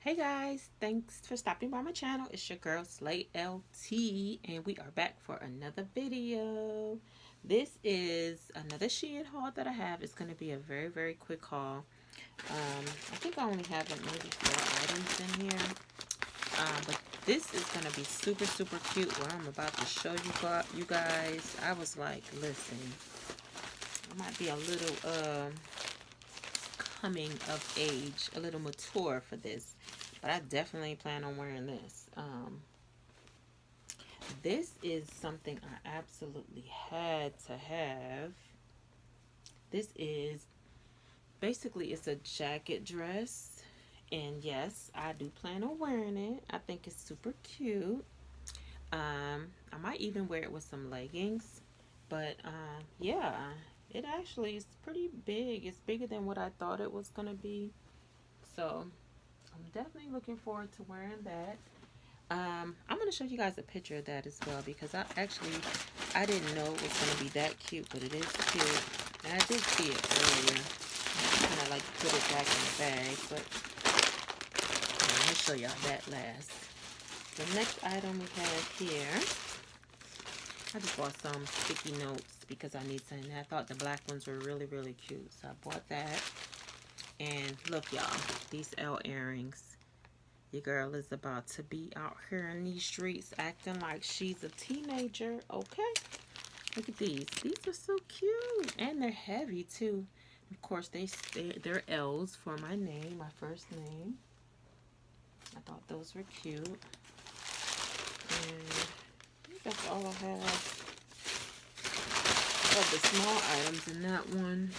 Hey guys, thanks for stopping by my channel. It's your girl Slay LT and we are back for another video. This is another Shein haul that I have. It's going to be a very quick haul. I think I only have like maybe 4 items in here. But this is going to be super cute what I'm about to show you guys. I was like, listen, I might be a little coming of age, a little mature for this, but I definitely plan on wearing this. This is something I absolutely had to have. This is basically, it's a jacket dress, and yes, I do plan on wearing it. I think it's super cute. I might even wear it with some leggings, but yeah, it actually is pretty big. It's bigger than what I thought it was gonna be, so I'm definitely looking forward to wearing that. I'm going to show you guys a picture of that as well, because I didn't know it was going to be that cute, but it is cute. And I did see it earlier. I kind of like put it back in the bag, but let me show y'all that last. The next item we have here, I just bought some sticky notes because I need some. I thought the black ones were really cute, so I bought that. And look, y'all, these L earrings. Your girl is about to be out here in these streets acting like she's a teenager. Okay, look at these. These are so cute, and they're heavy too. Of course, they're L's for my name, my first name. I thought those were cute. And I think that's all I have of the small items in that one.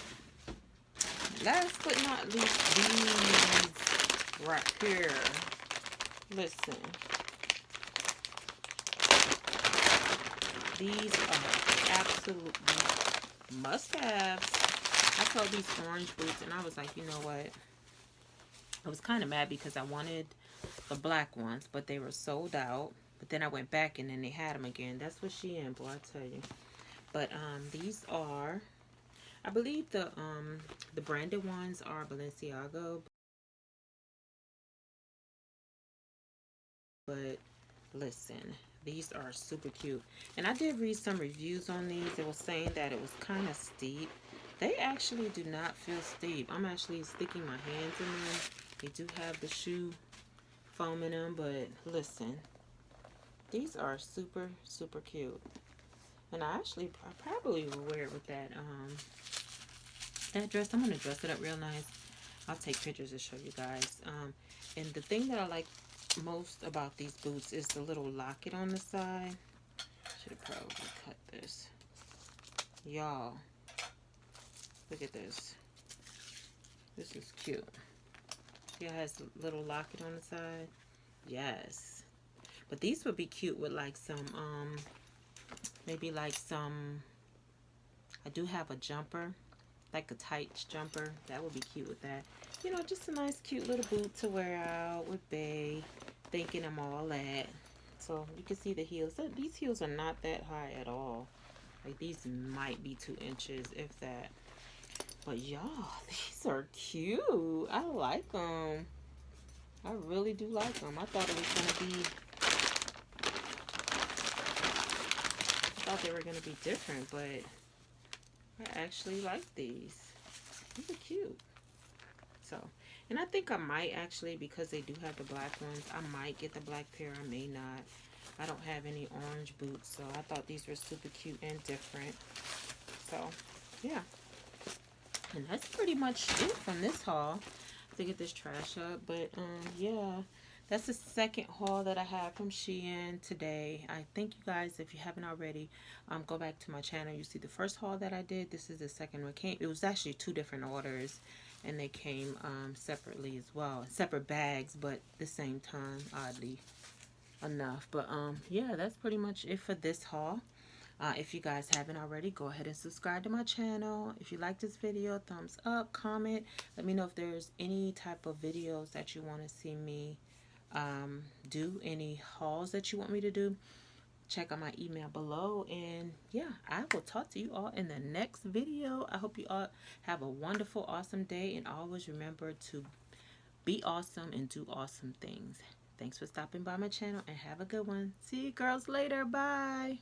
Last but not least, these right here. Listen, these are absolutely must-haves. I saw these orange boots and I was like, you know what? I was kind of mad because I wanted the black ones, but they were sold out. But then I went back and then they had them again. That's what Shein, boy, I tell you. But these are, I believe the branded ones are Balenciaga. But listen, these are super cute. And I did read some reviews on these. It was saying that it was kind of steep. They actually do not feel steep. I'm actually sticking my hands in them. They do have the shoe foam in them, but listen, these are super cute. And I probably will wear it with that that dress. I'm gonna dress it up real nice. I'll take pictures to show you guys. And the thing that I like most about these boots is the little locket on the side. Should have probably cut this. Y'all, look at this. This is cute. See, it has a little locket on the side. Yes. But these would be cute with like some, maybe like some, I do have a jumper, like a tight jumper. That would be cute with that. You know, just a nice cute little boot to wear out with bae, thinking I'm all that. So you can see the heels. These heels are not that high at all. Like, these might be 2 inches, if that. But y'all, these are cute. I like them. I really do like them. I thought they were gonna be different, but I actually like these. These are cute. So, and I think I might actually, because they do have the black ones, I might get the black pair. I may not. I don't have any orange boots, so I thought these were super cute and different. So, yeah. And that's pretty much it from this haul. To get this trash up, but yeah, that's the second haul that I have from Shein today. I thank you guys. If you haven't already, go back to my channel. You see the first haul that I did. This is the second one. It was actually 2 different orders, and they came separately as well, separate bags, but the same time, oddly enough. But yeah, that's pretty much it for this haul. If you guys haven't already, go ahead and subscribe to my channel. If you like this video, thumbs up, comment. Let me know if there's any type of videos that you want to see me do, any hauls that you want me to do. Check out my email below. And yeah, I will talk to you all in the next video. I hope you all have a wonderful, awesome day. And always remember to Be awesome and do awesome things. Thanks for stopping by my channel and have a good one. See you girls later. Bye.